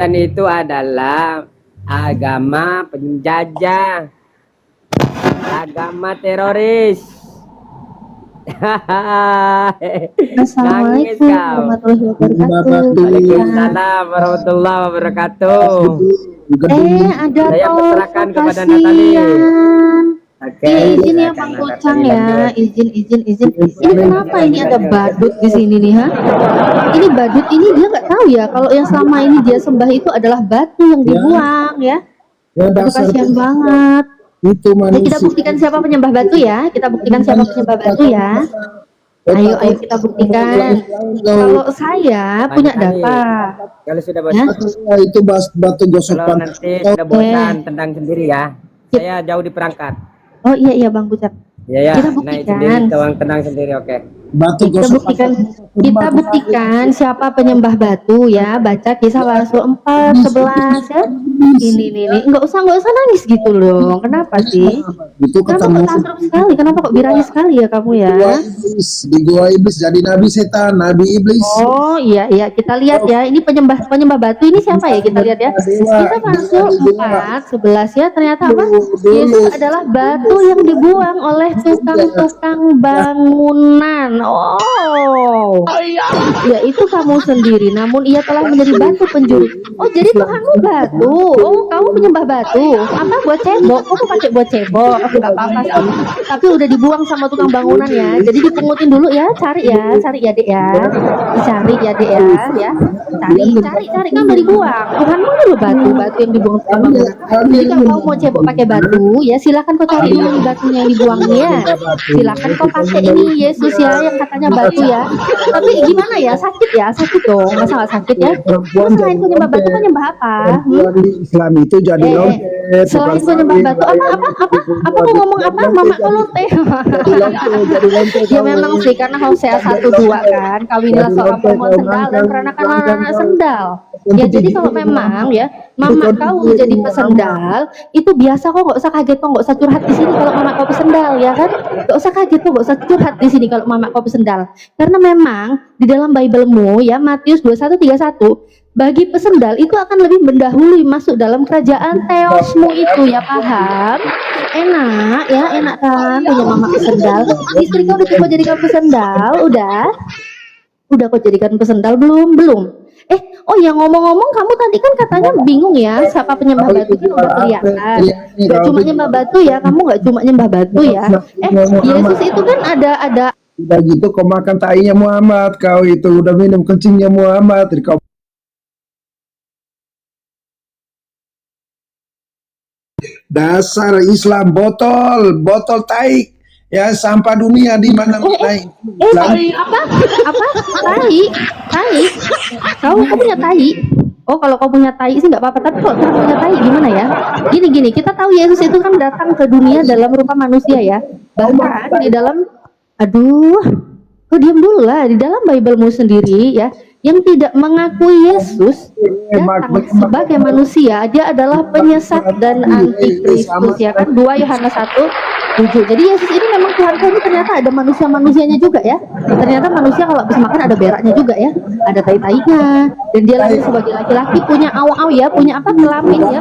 Dan itu adalah agama penjajah, agama teroris. Nangis Assalamualaikum kau. warahmatullahi wabarakatuh. Waalaikumsalam warahmatullahi wabarakatuh. Ada Saya telepon, persilakan kepada Natali. kasihan. Oke, Iya, izin ya silakan Bang Natali Gocang ya, lanjut. izin. Ini kenapa ini ada badut di sini nih, ha? Ini badut ini dia nggak tahu ya kalau yang selama ini dia sembah itu adalah batu yang dibuang ya. Aduh, kasihan banget. Itu Ya, kita manusia. buktikan siapa penyembah batu ya. Kita buktikan siapa penyembah batu ya. Ayo kita buktikan. Kalau saya punya data. Kalau sudah Ya. bosan, Itu batu gosok kalau pantat. nanti sudah bosan tendang sendiri ya. Saya jauh di perangkat. Oh iya Bang Bucat. Ya, Kita naik buktikan. sendiri, tawang tenang sendiri, oke. Batu Kita gosok buktikan siapa penyembah batu ya. Baca Kisah Rasul 4:11 ya. Ini nih. Enggak usah nangis gitu loh. Kenapa sih? itu Kenapa ketemu kok tantrum sekali? Kenapa kok birahi sekali ya kamu ya? di gua iblis jadi nabi setan, nabi iblis. Oh iya kita lihat ya. Ini penyembah batu ini siapa ya? Kita lihat ya. Kita masuk 4:11 ya. Ternyata apa? Yesus adalah batu yang dibuang oleh tukang bangunan. Oh. Ya itu kamu sendiri. Namun ia telah menjadi batu penjuru. Oh jadi Tuhanmu batu. Oh kamu penyembah batu. Apa buat cebok? Kamu pakai buat cebok? Enggak apa-apa sih. Tapi udah dibuang sama tukang bangunan ya. Jadi dipungutin dulu ya. Cari ya Dek ya. Dicari ya Dek ya. Cari kan udah dibuang. Tuhanmu dulu batu yang dibuang tukang bangunan. Jadi kalau kamu mau cebok pakai batu ya silakan kau cari dulu batunya yang dibuangnya. Silakan kau pakai ini Yesus ya yang katanya batu ya. Tapi gimana ya? Sakit dong. Masa nggak sakit ya? Terus selain kau nyembah batu kau nyembah apa? Di Islam itu jadi Selain kau nyembah batu apa kau ngomong apa? Mama kau lonte. Ya memang sih karena Hosea 1:2 kan kawinilah seorang perempuan sendal dan peranakan anak sendal. Ya jadi kalau memang ya mama kau jadi pesendal itu biasa kok, nggak usah kaget kok, nggak usah curhat di sini kalau mama kau pesendal ya kan, nggak usah kaget kok, nggak usah curhat di sini kalau mama kau pesendal, karena memang di dalam Biblemu ya Matius 21:31 bagi pesendal itu akan lebih mendahului masuk dalam kerajaan Theosmu itu ya, paham? Enak kan punya mama pesendal. Istri kau udah coba jadikan pesendal? Udah kau jadikan pesendal belum? Oh ya ngomong-ngomong kamu tadi kan katanya bingung ya siapa penyembah batu, kan udah kelihatan. Gak cuma nyembah batu ya, kamu gak cuma nyembah batu ya. Yesus itu kan ada. udah gitu kau makan tainya Muhammad, kau itu udah minum kencingnya Muhammad, kau dasar Islam botol tai ya, sampah dunia di mana-mana. Apa? Tai? Kau punya tai? Oh kalau kau punya tai sih nggak apa-apa, tapi kalau kau punya tai gimana ya? Gini, kita tahu Yesus itu kan datang ke dunia dalam rupa manusia ya. Bahkan di dalam, kau diam dulu lah, di dalam Biblemu sendiri ya, yang tidak mengakui Yesus datang sebagai manusia, dia adalah penyesat dan antikristus ya kan, 2 Yohanes 1:7. Jadi Yesus ini memang Tuhan kami ternyata ada manusianya juga ya. Ternyata manusia kalau habis makan ada beraknya juga ya, ada tai-tainya, dan dia lahir sebagai laki-laki, punya aw ya, punya apa, kelamin ya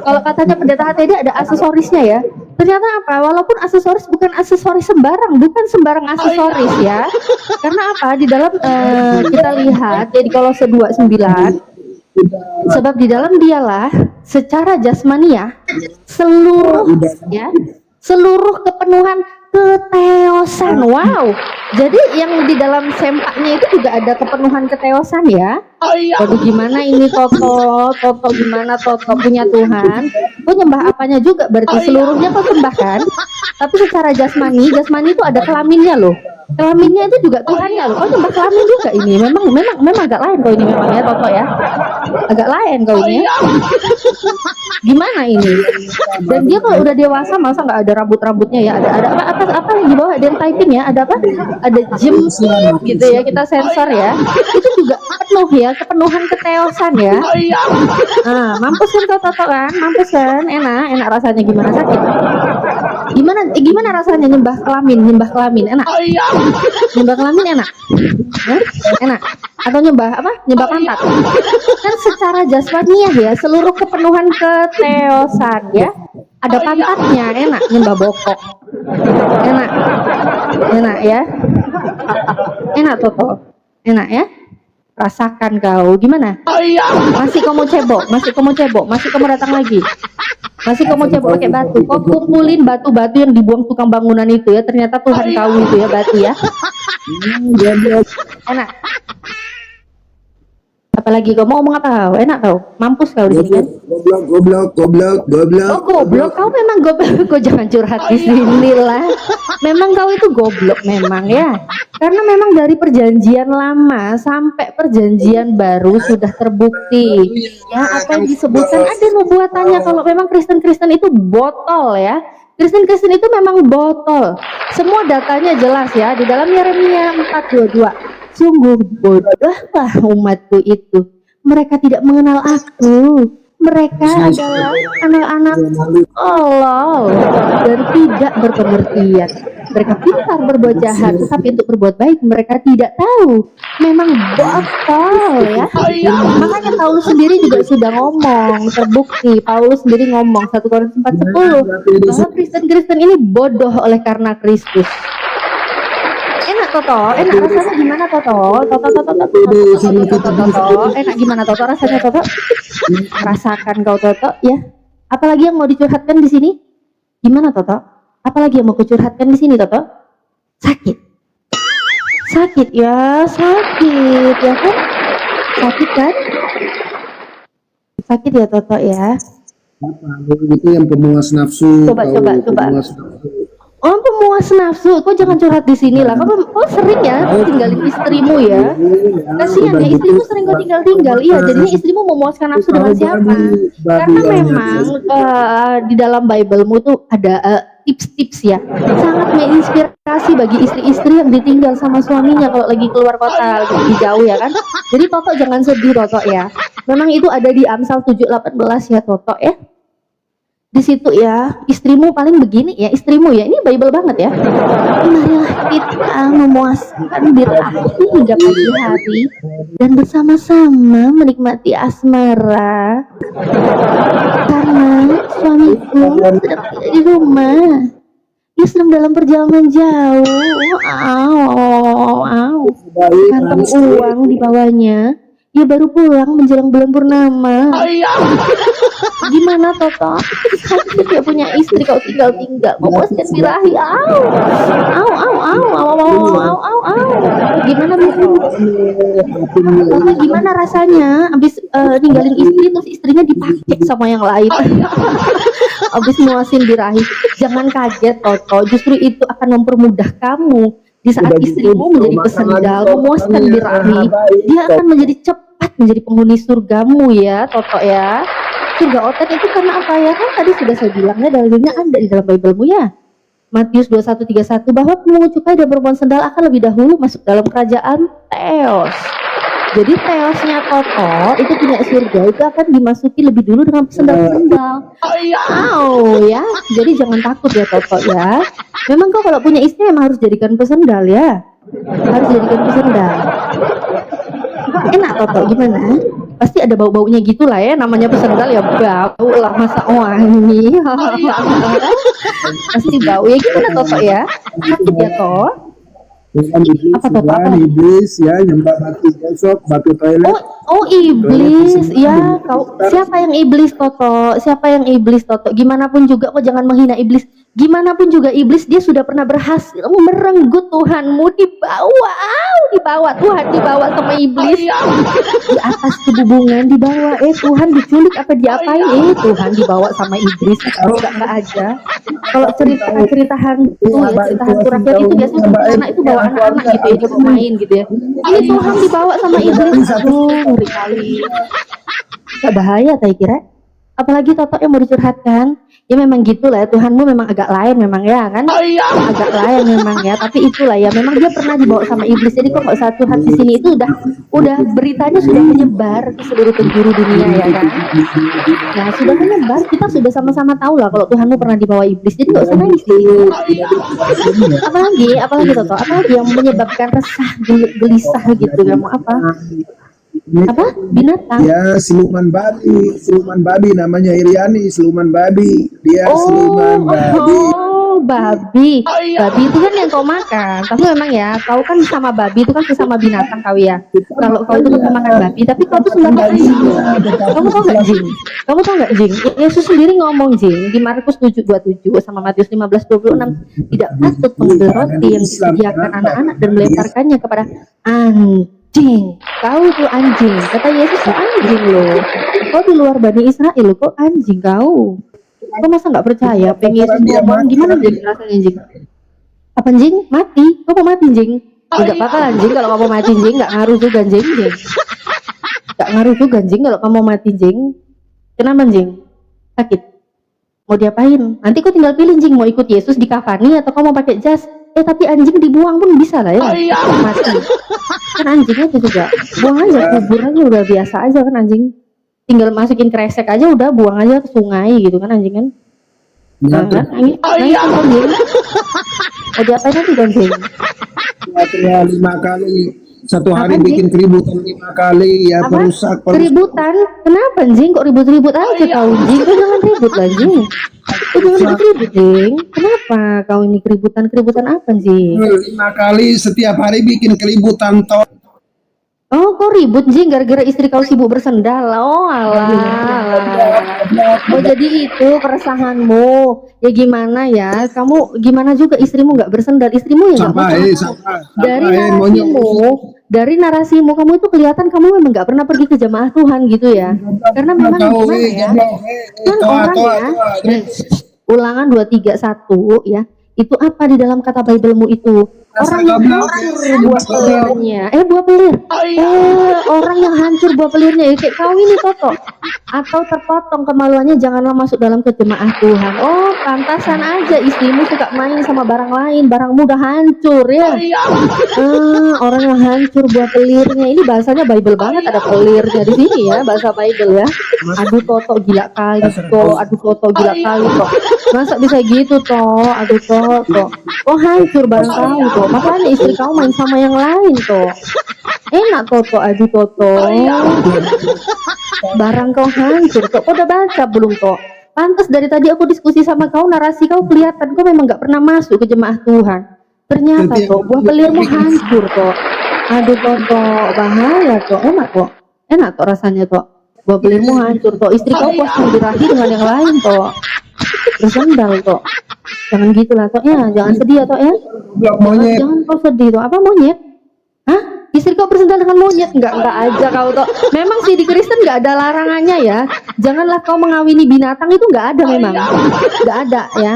kalau katanya pendeta HTD ada aksesorisnya ya. Ternyata apa? Walaupun aksesoris bukan aksesoris sembarang, bukan sembarang aksesoris ya. Karena apa? Di dalam kita lihat jadi Kolose 2:9, sebab di dalam dialah secara jasmania seluruh kepenuhan keteosan. Wow. Jadi yang di dalam sempaknya itu juga ada kepenuhan keteosan ya. Waduh gimana ini Toto gimana Toto punya Tuhan? Kau nyembah apanya juga berarti seluruhnya kau sembah kan? Tapi secara jasmani itu ada kelaminnya loh. Kelaminnya itu juga Tuhannya loh. Kau nyembah kelamin juga ini. Memang agak lain kau ini memang ya Toto ya. Agak lain kau ini. Ya. Gimana ini? Dan dia kalau udah dewasa masa nggak ada rambut-rambutnya ya? Ada apa yang di bawah? Ada yang typing ya? Ada apa? Ada gym gitu ya, kita sensor ya. Itu juga penuh ya, kepenuhan keteosan ya. Nah, mampus kan kau Toto kan? Mampus kan? Enak rasanya, gimana, sakit? Gimana rasanya nyembah kelamin? Enak? Nyembah kelamin enak? Enak? Atau nyembah apa? Nyembah pantat. Kan secara jasmaniah ya, seluruh kepenuhan keteosan ya, ada pantatnya, enak nyembah bokok. Enak. Enak ya. Enak Toto. Enak ya. Rasakan kau. Gimana? Masih kau mau cebok? Masih kau mau cebok? Masih kau mau datang lagi? Masih kau mau cebok pakai batu? Kau kumpulin batu-batu yang dibuang tukang bangunan itu ya. Ternyata Tuhan kau itu ya, batu ya. Enak. Apalagi kau mau ngomong apa kau? Enak kau? Mampus kau di sini kan? Goblok. Oh goblok, kau memang goblok. Kau jangan curhat di sini lah. Memang kau itu goblok memang ya. Karena memang dari perjanjian lama sampai perjanjian baru sudah terbukti ya apa yang disebutkan ada nubuatannya. Kalau memang Kristen itu botol ya. Kristen itu memang botol. Semua datanya jelas ya di dalam Yeremia 4:22. Sungguh bodohlah umatku itu. Mereka tidak mengenal aku. Mereka adalah anak-anak tolol dan tidak berpengertian. Mereka pintar berbuat jahat, tetapi untuk berbuat baik mereka tidak tahu. Memang botol ya. Makanya Paulus sendiri juga sudah ngomong, terbukti. Paulus sendiri ngomong 1 Korintus 4:10 bahwa Kristen ini bodoh oleh karena Kristus. Enak Toto, enak rasanya gimana Toto? Toto. Enak gimana Toto rasanya Toto? Rasakan kau Toto ya. Apalagi yang mau dicurhatkan di sini? Gimana Toto? Apalagi yang mau kucurhatkan di sini Toto? Sakit ya kan? Sakit kan? Sakit ya Toto ya. Itu yang pemuas nafsu. Coba. Oh, pemuas nafsu, kok jangan curhat di sini lah. Kau sering ya tinggalin istrimu ya. Kasihan ya, istrimu sering kau tinggal. Iya, jadinya istrimu memuaskan nafsu dengan siapa? Karena memang di dalam Bible-mu tuh ada tips-tips ya. Sangat menginspirasi bagi istri-istri yang ditinggal sama suaminya kalau lagi keluar kota, lagi jauh ya kan. Jadi Toto jangan sedih Toto ya. Memang itu ada di Amsal 7:18 ya Toto ya. Di situ ya, istrimu paling begini ya, istrimu ya, ini Bible banget ya. Marilah kita memuaskan birahi hingga pagi hari dan bersama-sama menikmati asmara. Karena suamiku sedang tidak di rumah, dia sedang dalam perjalanan jauh. Kantong uang di bawahnya. Dia baru pulang menjelang bulan purnama. Gimana Toto? Sakit dia punya istri kau tinggal. Memuaskan birahi. Gimana Toto? Gimana rasanya? Abis ninggalin istri terus istrinya dipakai sama yang lain. Abis muasin birahi. Jangan kaget Toto. Justru itu akan mempermudah kamu. Di saat istrimu menjadi pesendal, memuaskan birahi, dia akan menjadi cepat menjadi penghuni surgamu ya, Toto ya. Surga oten itu karena apa ya? Kan tadi sudah saya bilang ya, dalilnya ada di dalam Bible-mu ya. Matius 21:31 bahwa pemungut cukai dan perempuan sendal akan lebih dahulu masuk dalam kerajaan Theos. Jadi Theosnya Toto itu punya surga itu akan dimasuki lebih dulu dengan sendal-sendal. Ya. Jadi jangan takut ya Toto ya. Memang kau kalau punya istri memang harus jadikan pesendal ya. Harus jadikan pesendal. Enak Toto gimana? Pasti ada bau-baunya gitulah ya, namanya pesendal ya bau lah, masa wangi. Pasti bau ya, gimana Toto ya? Sakit ya Toto? Iblis ya, nyembah batu besok, batu toilet. Oh iblis ya. Kau siapa yang iblis Toto? Siapa yang iblis Toto? Gimana pun juga kau jangan menghina iblis. Gimana pun juga iblis dia sudah pernah berhasil merenggut Tuhanmu, dibawa Tuhan dibawa sama iblis di atas kebubungan, dibawa Tuhan diculik apa diapain Tuhan dibawa sama iblis. Enggak aja. Kalau cerita hantu cerita hantu rakyat itu biasanya anak itu bawa anak-anak gitu ya, dia bermain gitu ya. Ini Tuhan dibawa sama iblis. Ngeri kali. Gak bahaya saya kira. Apalagi Toto yang mau dicurhatkan. Ya memang gitulah ya, Tuhanmu memang agak lain memang ya kan, agak lain memang ya, tapi itulah ya, memang dia pernah dibawa sama iblis. Jadi kok nggak usah curhat di sini, itu udah beritanya sudah menyebar ke seluruh penjuru dunia ya kan. Nah sudah menyebar, kita sudah sama-sama tahu lah kalau Tuhanmu pernah dibawa iblis. Jadi nggak usah nangis. Apalagi Toto, apalagi yang menyebabkan resah, gelisah gitu, kamu apa binatang? Ya, siluman babi namanya Iriani, siluman babi. Dia siluman babi. Babi itu kan yang kau makan. Tapi memang ya, kau kan sama babi itu kan sesama binatang kau ya. Kalau kau itu kan makan babi, tapi kau tuh sembarang Jing. Kamu tau nggak Jing? Yesus sendiri ngomong Jing di Markus 7:27 sama Matius 15:26, tidak patut mengambil roti yang disediakan anak-anak dan melemparkannya kepada anjing. Kau tuh anjing, kata Yesus tuh anjing loh. Kau di luar Bani Israel, kok anjing kau. Kau masa nggak percaya? Pengen Yesus ngomong gimana jadi rasanya Jing? Apa Jing? Mati? Kau mau mati Jing? Tidak apa-apa anjing, kalau kamu mati Jing, nggak ngaruh juga Jing. Nggak ngaruh juga Jing kalau kamu mati Jing. Kenapa Jing? Sakit? Mau diapain? Nanti kau tinggal pilih Jing, mau ikut Yesus di kafani atau kau mau pakai jas? Tapi anjing dibuang pun bisa lah ya. Mati. Kan anjingnya itu juga. Buang aja, kubur aja udah biasa aja kan anjing. Tinggal masukin kresek aja udah, buang aja ke sungai gitu kan anjing kan. Nah, kan nangis kan anjing. Mau diapain nanti anjing? Ya, 5 kali. Satu hari bikin keributan 5 kali ya, perusak. Keributan? Kenapa anjing? Kok ribut-ribut aja kau anjing? Kau jangan ribut lah anjing. Kau jangan ribut anjing. Kenapa kau ini keributan apa anjing? 5 kali setiap hari bikin keributan toh. Oh, kau ribut Jing gara-gara istri kau sibuk bersendal. Oh, alah. Oh, jadi itu keresahanmu. Ya gimana ya? Kamu gimana juga istrimu nggak bersendal? Istrimu ya nggak mau. Dari narasimu kamu itu kelihatan kamu memang nggak pernah pergi ke jamaah Tuhan gitu ya. Karena memang gimana ya? Kan orang ya. Ulangan 231 ya. Itu apa di dalam kata Biblemu itu? Orang yang hancur buah pelirnya, buah pelir. Orang yang hancur buah pelirnya, kayak kau ini Toto. Atau terpotong kemaluannya, janganlah masuk dalam kejemaah Tuhan. Oh, pantasan aja istrimu suka main sama barang lain, barangmu udah hancur ya. Orang yang hancur buah pelirnya, ini bahasanya Bible banget, ada pelirnya di sini ya, bahasa Bible ya. Aduh Toto gila kali toh, aduh Toto gila kali toh. Masa bisa gitu toh, aduh Toto. Oh hancur barang kau toh. Makanya istri kamu main sama yang lain toh. Enak Toto, aduh Toto. Barang kau hancur toh. Kau udah baca belum toh? Pantas dari tadi aku diskusi sama kau, narasi kau kelihatan kau memang nggak pernah masuk ke jemaah Tuhan. Ternyata toh buah pelirmu hancur toh. Aduh Toto, bahaya toh. Enak toh rasanya toh. Buah pelirmu hancur toh. Istri kau puas birahi dengan yang lain toh. Bersandal toh. Jangan gitulah toh ya, jangan sedih ya toh ya. Jangan kau sedih toh. Apa monyet? Hah? Istri kau bersandal dengan monyet? Enggak aja kau toh. Memang sih di Kristen enggak ada larangannya ya. Janganlah kau mengawini binatang, itu enggak ada memang. Enggak ada ya.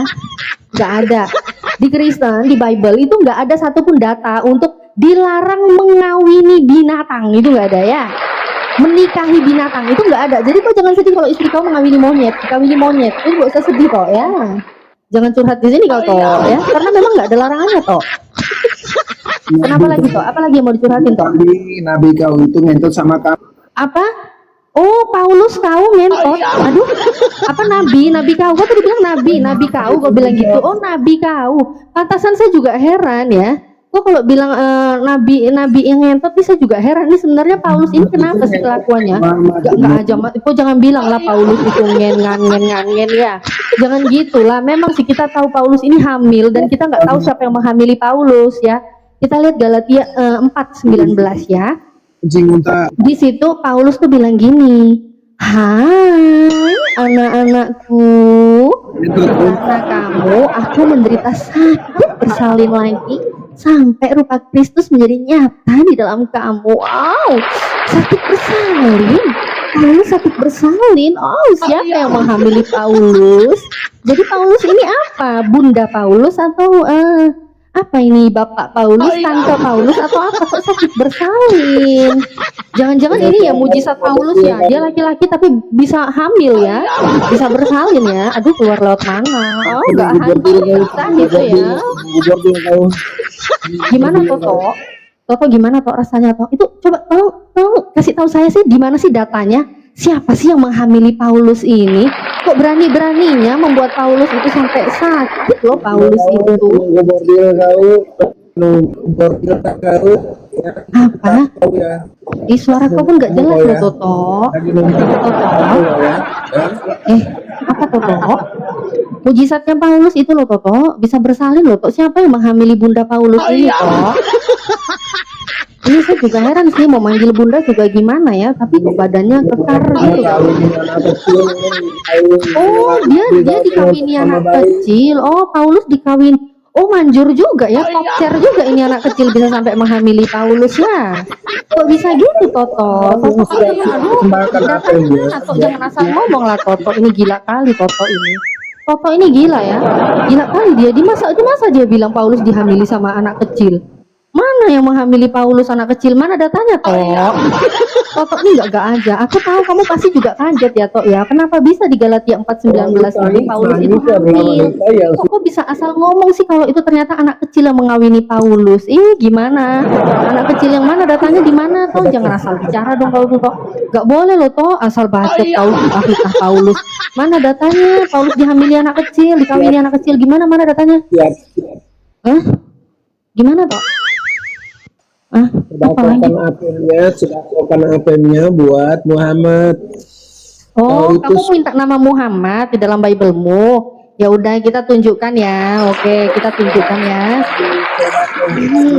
Enggak ada. Di Kristen, di Bible itu enggak ada satupun data untuk dilarang mengawini binatang, itu enggak ada ya. Menikahi binatang itu enggak ada. Jadi kau jangan sedih kalau istri kau mengawini monyet, itu enggak usah sedih toh ya. Jangan curhat di sini kau toh ya, karena memang nggak ada larangannya toh. Kenapa lagi toh? Apa lagi yang mau dicurhatin toh? Nabi kau itu ngentot sama kamu. Apa? Oh, Paulus kau ngentot. Aduh, apa nabi kau? Kau tadi bilang nabi kau bilang gitu. Oh, nabi kau. Pantasan saya juga heran ya. Kok kalau bilang nabi yang ngentot, saya juga heran. Ini sebenarnya Paulus ini kenapa sih kelakuannya? Enggak aja, kok jangan bilang lah Paulus itu ngen ya. Jangan gitulah. Memang sih kita tahu Paulus ini hamil dan kita nggak tahu siapa yang menghamili Paulus ya. Kita lihat Galatia 4:19 ya. Di situ Paulus tuh bilang gini, hai anak-anakku, karena kamu aku menderita sakit bersalin lagi sampai rupa Kristus menjadi nyata di dalam kamu. Wow, sakit bersalin. Paulus sakit bersalin. Oh, siapa yang menghamili Paulus? Jadi Paulus ini apa? Bunda Paulus atau Apa ini Bapak Paulus, Tante Paulus atau apa? Kok sakit bersalin? Jangan-jangan ini ya mujizat Paulus ya. Dia laki-laki tapi bisa hamil ya, bisa bersalin ya. Aduh, keluar lewat mana? Oh, nggak hamil bisa gitu ya. Gimana Toto? Toto gimana Toto rasanya Toto? Itu coba tolong kasih tahu saya sih, di mana sih datanya? Siapa sih yang menghamili Paulus ini? Kok berani-beraninya membuat Paulus itu sampai sakit loh Paulus itu? Apa? Ih, suara kau pun nggak jelas loh Toto. Apa Toto? Mujizatnya Paulus itu loh Toto, bisa bersalin loh Toto. Siapa yang menghamili Bunda Paulus ini Toto? Ini saya juga heran sih, mau manggil bunda juga gimana ya, tapi kok badannya kekar gitu. Oh, dia dikawini anak kecil. Oh, Paulus dikawin. Oh, manjur juga ya, kopcer juga ini anak kecil bisa sampai menghamili Paulus ya. Kok bisa gitu Toto? Toto jangan asal ngomong lah Toto, ini gila kali Toto ini. Toto ini gila ya, gila kali dia. Di masa dia bilang Paulus dihamili sama anak kecil. Mana yang menghamili Paulus anak kecil? Mana datanya Tok? Toto ini nggak aja. Aku tahu kamu pasti juga kaget ya Tok ya. Kenapa bisa di Galatia 4:19 ini Paulus itu hamil? Kok bisa asal ngomong sih kalau itu ternyata anak kecil yang mengawini Paulus? Gimana? Anak kecil yang mana datanya di mana Tok? Jangan asal bicara dong kalau tuh Tok. Nggak boleh loh Tok asal bacot tahu akikah Paulus. Mana datanya? Paulus dihamili anak kecil, dikawini anak kecil. Gimana? Mana datanya? Hah? Gimana Tok? Sedangkan apemnya buat Muhammad. Oh, kamu minta nama Muhammad di dalam Bible-mu. Ya udah kita tunjukkan ya. Oke, kita tunjukkan ya.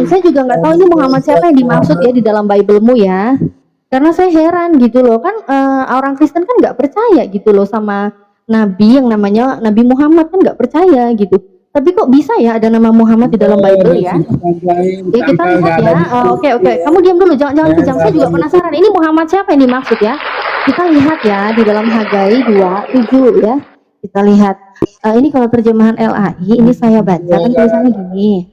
Saya juga nggak tahu ini Muhammad siapa yang dimaksud ya di dalam Bible-mu ya. Karena saya heran gitu loh, kan orang Kristen kan nggak percaya gitu loh sama nabi yang namanya Nabi Muhammad, kan nggak percaya gitu. Tapi kok bisa ya ada nama Muhammad di dalam Bible ya? Ya kita lihat ya. Oke. Kamu diam dulu, jangan kejam. Saya juga penasaran. Ini Muhammad siapa yang dimaksud ya? Kita lihat ya di dalam Hagai 2:7 ya. Kita lihat. Ini kalau terjemahan LAI, ini saya baca kan tulisannya gini.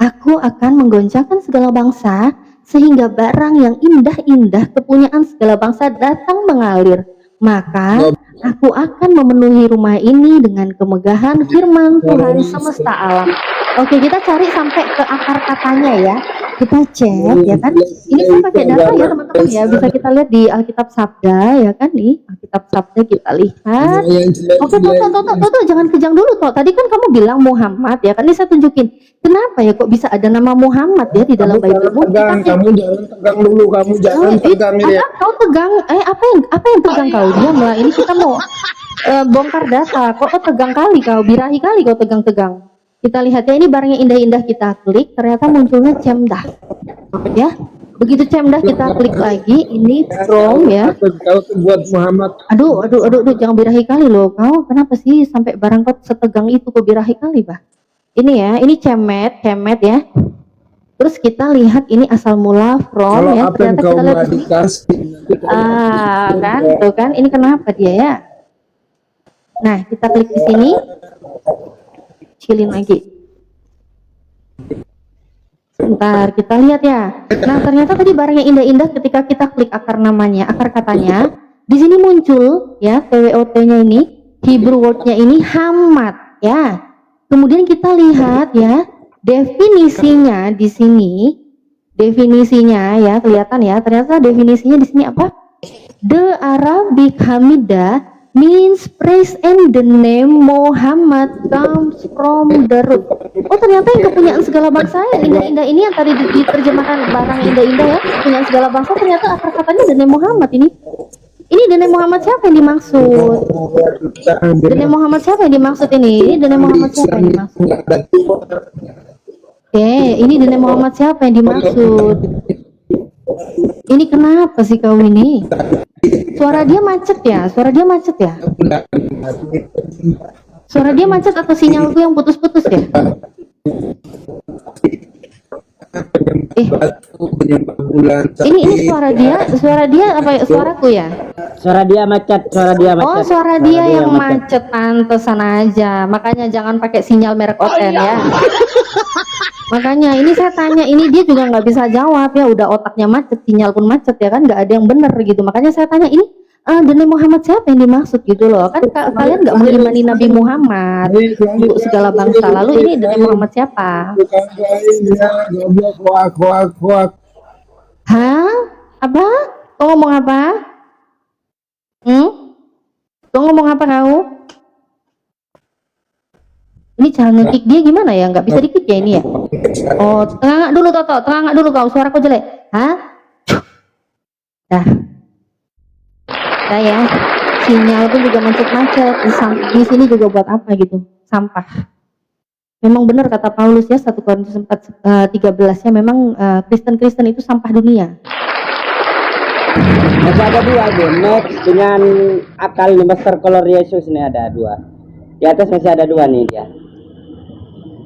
Aku akan menggoncangkan segala bangsa sehingga barang yang indah-indah kepunyaan segala bangsa datang mengalir. Maka aku akan memenuhi rumah ini dengan kemegahan firman Tuhan semesta alam. Oke, kita cari sampai ke akar katanya ya. Kita cek ya kan. Ini saya pakai data ya teman-teman ya. Bisa kita lihat di Alkitab Sabda ya kan nih. Alkitab Sabda kita lihat. Oke, Toto, jangan kejang dulu Toto. Tadi kan kamu bilang Muhammad ya kan. Ini saya tunjukin. Kenapa ya kok bisa ada nama Muhammad ya di dalam Bible? Kamu jangan tegang dulu, kamu jangan tegang ya. Kau tegang? Apa yang tegang kau? Diam lah. Ini kita mau bongkar data. Kok tegang kali kau? Birahi kali kau tegang-tegang. Kita lihat ya, ini barang yang indah-indah kita klik, ternyata munculnya Cemdah. Ya. Begitu Cemdah kita klik lagi, ini from ya. Kau buat Muhammad. Aduh, jangan birahi kali loh. Kau kenapa sih sampai barang kau setegang itu kau birahi kali, Bah? Ini ya, ini cemet ya. Terus kita lihat ini asal mula from ya. Ternyata kita lihat kan, tuh kan. Ini kenapa dia ya? Nah, kita klik di sini. Kecilin lagi. Sebentar, kita lihat ya. Nah, ternyata tadi barang yang indah-indah ketika kita klik akar namanya, akar katanya, di sini muncul ya TWOT-nya ini, Hebrew word-nya ini Hamad ya. Kemudian kita lihat ya, definisinya di sini, definisinya ya, kelihatan ya. Ternyata definisinya di sini apa? The Arabic Hamidah means praise, and the name Muhammad comes from the root. Oh, ternyata yang kepunyaan segala bangsa yang indah-indah ini yang tadi diterjemahkan barang indah-indah ya, kepunyaan segala bangsa, ternyata akar katanya the name Muhammad ini. Ini the name Muhammad siapa yang dimaksud? The name Muhammad siapa yang dimaksud ini? Ini the name Muhammad siapa yang dimaksud? Oke, ini the name Muhammad siapa yang dimaksud? Ini kenapa sih kau ini? Suara dia macet ya? Suara dia macet ya? Suara dia macet atau sinyalku yang putus-putus ya? Ini suara dia apa ya? Suaraku ya? suara dia macet, suara dia macet. Oh, suara dia yang macet, pantesan aja. Makanya jangan pakai sinyal merek Oten ya. Makanya ini saya tanya, ini dia juga nggak bisa jawab ya. Udah otaknya macet, sinyal pun macet ya kan, nggak ada yang bener gitu. Makanya saya tanya ini, Nabi Muhammad siapa yang dimaksud gitu loh? Kan kalian nggak mengimani Nabi Muhammad untuk segala bangsa. Lalu ini Nabi Muhammad siapa? Goblok, hoak. Hah? Apa? Kau ngomong apa? Kau ngomong apa kau? Ini cara nge-kick dia gimana ya? Nggak bisa di-kick ya ini ya? Oh, terangak dulu Toto, terangak dulu kau, suara kau jelek. Hah? Dah. Dah ya. Sinyal pun juga macet-macet. Di sini juga buat apa gitu? Sampah. Memang benar kata Paulus ya, 1 Korintus 4:13 ya, memang Kristen-Kristen itu sampah dunia. Masih ada dua tuh, Max dengan akal nih, Master Color Yesus nih ada dua. Di atas masih ada dua nih dia.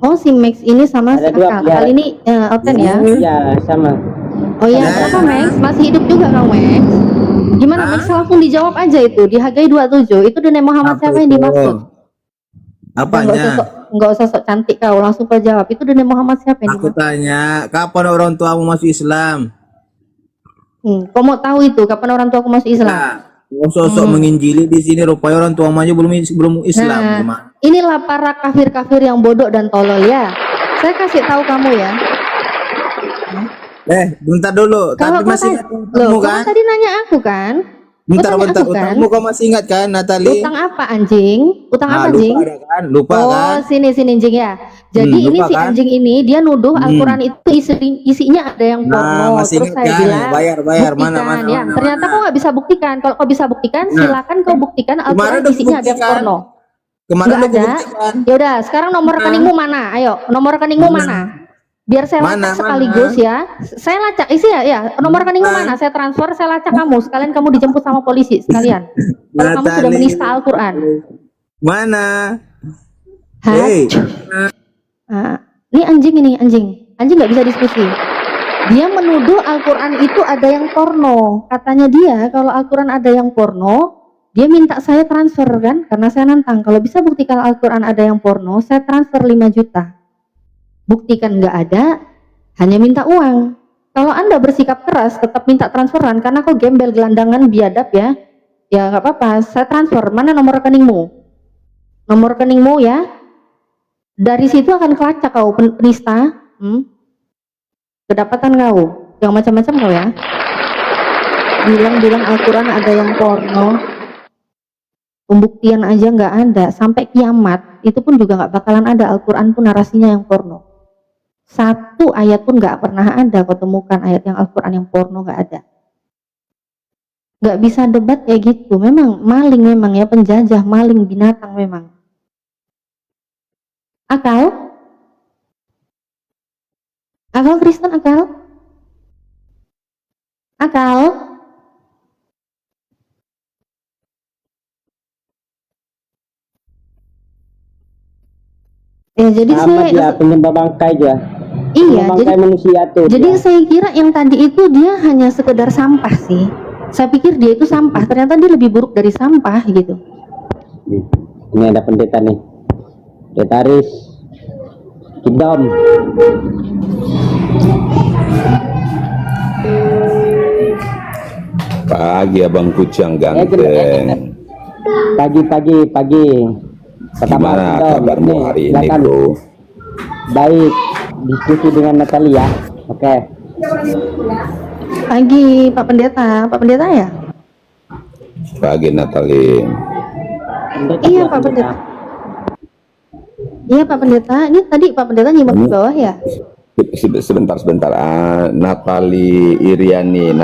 Oh, si Max ini sama si Ada dua, Akal. ya. Akal ini Oten ya? Ya, sama. Oh iya, berapa Max? Masih hidup juga kau Max? Gimana Max? Langsung dijawab aja itu. Di Hagai 27 itu Nabi Muhammad siapa yang dimaksud? Apanya? Enggak usah sok cantik kau, langsung kau jawab. Itu Nabi Muhammad siapa yang Aku dimaksud? tanya, kapan orang tuamu masuk Islam? Kau mau tahu itu kapan orang tua aku masuk Islam? Kau sosok menginjili di sini, rupanya orang tuamu aja belum Islam. Nah, Gimana? inilah para kafir-kafir yang bodoh dan tolol ya. Saya kasih tahu kamu ya. Bentar dulu. Kalau Tadi masih ingat utangmu kan? tadi nanya aku kan? Bentar, Kau tanya aku kan? utangmu kau masih ingat kan, Natali? Utang apa anjing? Utang apa anjing? Lupa ada kan? Lupa Oh, kan? sini anjing ya. Jadi ini lupa si kan? anjing ini dia nuduh Al-Qur'an itu isinya ada yang porno. Nah, masih Terus ingat saya kan? bilang, Bayar. Mana, buktikan mana, ya. mana, Ternyata mana. kau nggak bisa buktikan. Kalau kau bisa buktikan, Nah. silakan kau buktikan Kemarin Al-Qur'an udah isinya ada yang buktikan. porno. Kemarin Nggak udah ada. buktikan. Ya udah, sekarang nomor rekeningmu mana? Ayo, nomor rekeningmu mana? Biar saya Mana, lacak sekaligus ya. Saya lacak isi ya. Nomor rekeningmu mana? Saya transfer, saya lacak kamu. Sekalian kamu dijemput sama polisi sekalian. Kalau kamu sudah Natali. menista Al-Qur'an. Mana? Hah? Hei. Ini anjing ini, anjing nggak bisa diskusi. Dia menuduh Al-Quran itu ada yang porno. Katanya dia kalau Al-Quran ada yang porno, dia minta saya transfer kan, karena saya nantang. Kalau bisa buktikan Al-Quran ada yang porno, saya transfer 5 juta. Buktikan nggak ada, hanya minta uang. Kalau Anda bersikap keras, tetap minta transferan, karena kau gembel gelandangan biadab ya. Ya nggak apa-apa, saya transfer. Mana nomor rekeningmu? Nomor rekeningmu ya. Dari situ akan kelacak kau penista. Kedapatan kau, yang macam-macam kau ya. Bilang Al-Quran ada yang porno, pembuktian aja nggak ada, sampai kiamat itu pun juga nggak bakalan ada. Al-Quran pun narasinya yang porno. Satu ayat pun nggak pernah ada kau temukan ayat yang Al-Quran yang porno, nggak ada. Nggak bisa debat kayak gitu. Memang maling, memang ya, penjajah, maling, binatang memang. Akal Kristen, akal ya. Jadi Sama dia saya penyembah bangkai aja. iya, Bangkai manusia tuh. jadi dia. saya kira yang tadi itu dia hanya sekedar sampah sih. Saya pikir dia itu sampah, ternyata dia lebih buruk dari sampah gitu. Ini ada pendeta nih. Pendetaris Kingdom. Pagi abang kucang ganteng. Pagi. Gimana kabarmu hari ini, silakan. bro? Baik, diskusi dengan Natalia. Oke. Pagi Pak Pendeta ya? Pagi Natali. Iya Pak Pendeta. Iya Pak Pendeta, ini tadi Pak Pendeta nyimak di bawah ya? Sebentar. Natali Iriani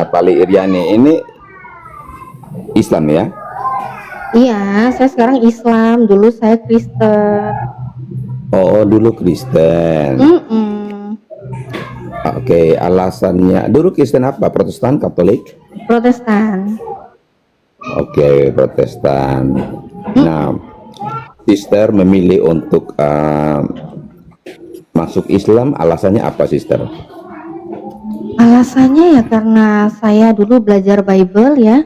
ini Islam ya? Iya, saya sekarang Islam, dulu saya Kristen. Oh, dulu Kristen. Oke, alasannya dulu Kristen apa? Protestan, Katolik? Protestan. Oke, Protestan. Nah, Sister memilih untuk masuk Islam, alasannya apa, Sister? Alasannya ya karena saya dulu belajar Bible ya.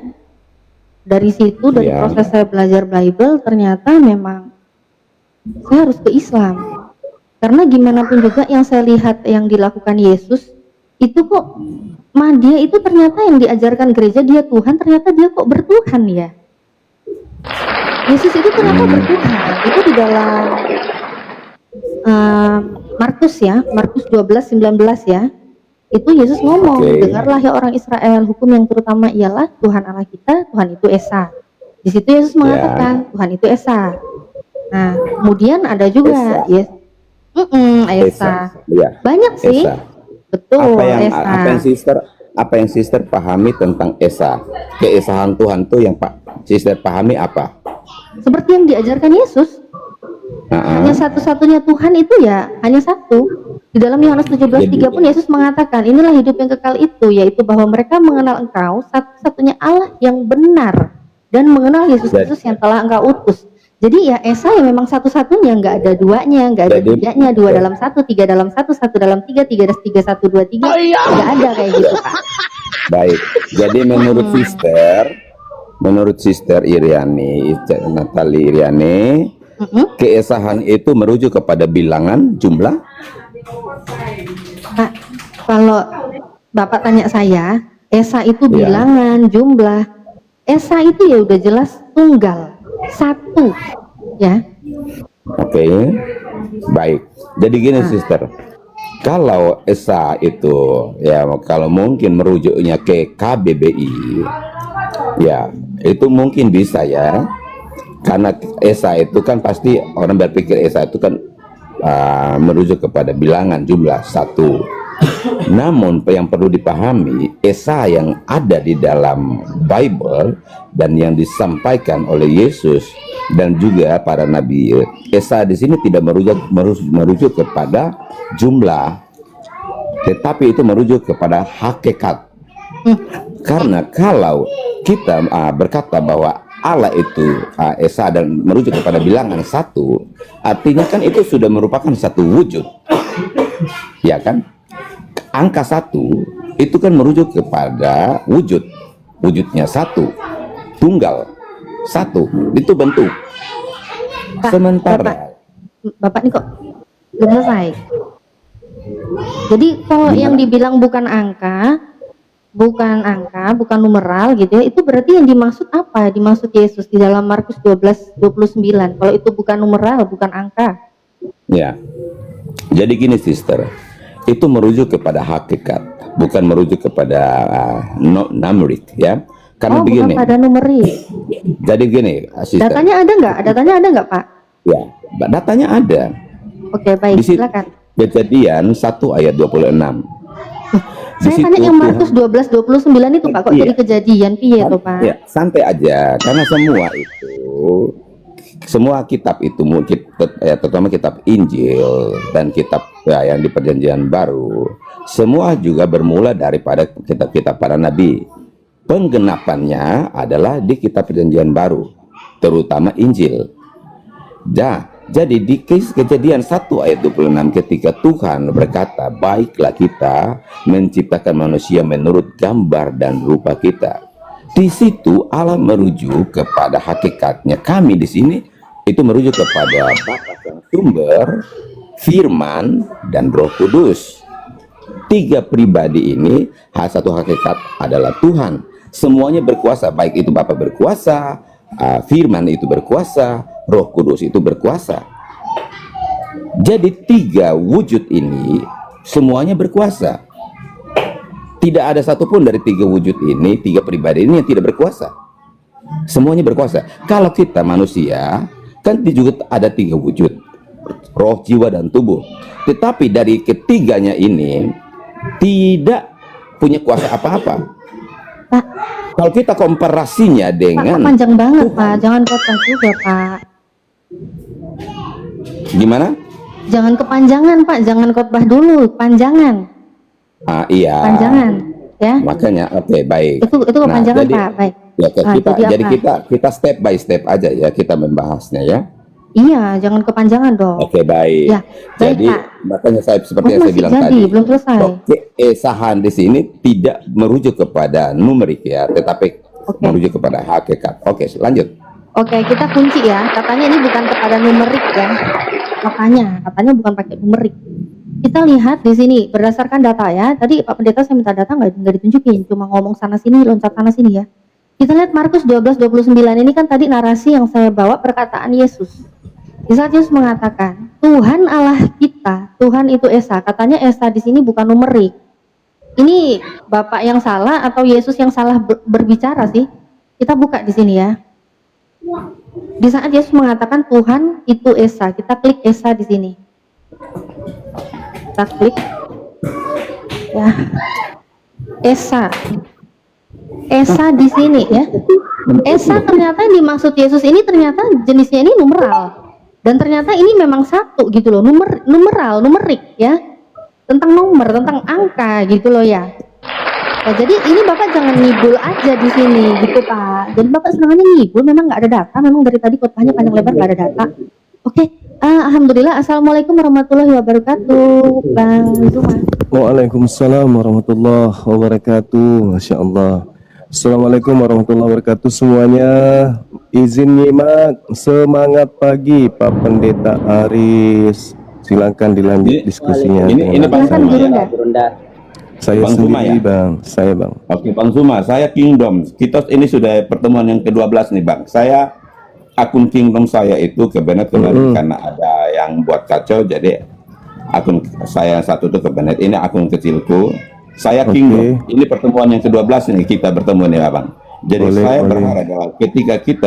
Dari situ, dari Ya. proses saya belajar Bible, ternyata memang saya harus ke Islam. Karena gimana pun juga yang saya lihat yang dilakukan Yesus, itu kok dia itu ternyata yang diajarkan gereja dia Tuhan, ternyata dia kok bertuhan ya. Yesus itu ternyata bertuhan. Itu di dalam Markus ya, Markus 12:19 ya. Itu Yesus ngomong, Oke. dengarlah ya orang Israel, hukum yang terutama ialah Tuhan Allah kita, Tuhan itu Esa. Di situ Yesus mengatakan Tuhan itu Esa. Nah, kemudian ada juga Esa. Esa. Ya. Banyak sih. Esa. Betul, Apa yang Esa. sister pahami tentang Esa? Keesahan Tuhan tuh yang sister pahami apa? Seperti yang diajarkan Yesus. Hanya satu-satunya Tuhan itu ya hanya satu. Di dalam Yohanes 17:3 pun Yesus mengatakan, inilah hidup yang kekal itu, yaitu bahwa mereka mengenal Engkau satu-satunya Allah yang benar, dan mengenal Yesus Kristus yang telah Engkau utus. Jadi ya Esa ya memang satu-satunya, nggak ada duanya, nggak ada Jadi- tiganya, dua dalam satu, tiga dalam satu, satu dalam tiga, tiga dalam tiga, satu dua tiga, nggak ada kayak gitu Pak. Baik. Jadi menurut sister Iriani, Natali Iriani, keesahan itu merujuk kepada bilangan jumlah. Pak, kalau Bapak tanya saya, Esa itu Ya. bilangan, jumlah. Esa itu ya udah jelas tunggal, satu, ya. Oke. Baik. Jadi gini sister. Kalau Esa itu ya kalau mungkin merujuknya ke KBBI, ya itu mungkin bisa ya. Karena Esa itu kan pasti orang berpikir Esa itu kan merujuk kepada bilangan jumlah satu. Namun yang perlu dipahami, Esa yang ada di dalam Bible dan yang disampaikan oleh Yesus dan juga para nabi, Esa di sini tidak merujuk kepada jumlah, tetapi itu merujuk kepada hakikat. Karena kalau kita berkata bahwa Allah itu Esa dan merujuk kepada bilangan satu, artinya kan itu sudah merupakan satu wujud, ya kan? Angka satu itu kan merujuk kepada wujudnya satu, tunggal satu, itu bentuk. Pak, Sementara Bapak ini kok belum selesai. Jadi kalau yang dibilang bukan angka, bukan numeral gitu ya, itu berarti yang dimaksud apa? Dimaksud Yesus di dalam Markus 12:29. Kalau itu bukan numeral, bukan angka. ya, jadi gini sister, itu merujuk kepada hakikat, bukan merujuk kepada numerik ya. Karena begini, Bukan pada numerik. jadi gini sister. Datanya ada nggak? Datanya ada nggak Pak? Ya, datanya ada. Oke, baik, Di situ silakan. Kejadian 1 ayat 26. Di Saya situ tanya yang Tuhan- Markus 12:29 itu Pak, kok Iya. jadi kejadian piye tuh Pak? Ya, santai aja, karena semua kitab itu terutama kitab Injil dan kitab yang di Perjanjian Baru, semua juga bermula daripada kitab-kitab para nabi. Penggenapannya adalah di kitab Perjanjian Baru, terutama Injil. Jadi di Kejadian 1 ayat 26 ketika Tuhan berkata, baiklah kita menciptakan manusia menurut gambar dan rupa kita. Di situ Allah merujuk kepada hakikatnya. Kami di sini itu merujuk kepada Bapa Sang Sumber, Firman, dan Roh Kudus. Tiga pribadi ini, satu hakikat adalah Tuhan. Semuanya berkuasa, baik itu Bapa berkuasa, Firman itu berkuasa, Roh Kudus itu berkuasa. Jadi tiga wujud ini semuanya berkuasa. Tidak ada satupun dari tiga wujud ini, tiga pribadi ini yang tidak berkuasa. Semuanya berkuasa. Kalau kita manusia, kan juga ada tiga wujud, roh, jiwa, dan tubuh. Tetapi dari ketiganya ini tidak punya kuasa apa-apa. Pak, Kalau kita komparasinya Pak, dengan kok panjang banget Pak, jangan potong juga Pak. gimana? Jangan kepanjangan Pak, jangan khotbah dulu, panjangan, Iya. panjangan, ya. Makanya, oke, baik. Itu kepanjangan jadi, Pak, baik. Ya, jadi apa? kita step by step aja ya kita membahasnya ya. Iya, jangan kepanjangan dong. Oke, baik. Ya, baik, Jadi Pak. makanya saya seperti yang saya Masih bilang jadi, tadi. belum selesai. Keesahan di sini tidak merujuk kepada numerik ya, tetapi Oke. menuju kepada hakikat. Oke, lanjut. Oke, kita kunci ya. Katanya ini bukan kepada numerik ya. Katanya bukan pakai numerik. Kita lihat di sini berdasarkan data ya. Tadi Pak Pendeta saya minta data nggak ditunjukin, cuma ngomong sana sini, loncat sana sini ya. Kita lihat Markus 12:29 ini kan tadi narasi yang saya bawa perkataan Yesus. Di saat Yesus mengatakan, Tuhan Allah kita, Tuhan itu Esa. Katanya Esa di sini bukan numerik. Ini Bapak yang salah atau Yesus yang salah berbicara sih? Kita buka di sini ya. Di saat Yesus mengatakan Tuhan itu Esa, kita klik Esa di sini. Kita klik ya. Esa. Esa di sini ya. Esa ternyata yang dimaksud Yesus ini ternyata jenisnya ini numeral. Dan ternyata ini memang satu gitu loh, numeral, numerik ya. Tentang nomor, tentang angka gitu loh ya. Nah, jadi ini Bapak jangan ngibul aja di sini gitu Pak. Jadi Bapak senangnya ngibul, memang nggak ada data, memang dari tadi khotbahnya panjang lebar nggak ada data. Oke, alhamdulillah. Assalamualaikum warahmatullahi wabarakatuh, Bang Zuma. Waalaikumsalam warahmatullahi wabarakatuh. Masya Allah. Assalamualaikum warahmatullahi wabarakatuh semuanya. Izin nyimak. Semangat pagi Pak Pendeta Aris. Silakan dilanjut diskusinya. Ini Bang Silakan Suma ya. Gurunda. Saya Bang Suma sendiri ya? Bang. Saya Bang. Oke, Bang Suma, saya Kingdom. Kita ini sudah pertemuan yang ke-12 nih, Bang. Saya akun Kingdom saya itu kebenet kemarin karena ada yang buat kacau, jadi akun saya yang satu itu kebenet. Ini akun kecilku. Saya Kingdom. Ini pertemuan yang ke-12 nih kita bertemu nih, Bang. Jadi Boleh, saya boleh. berharap bahwa ketika kita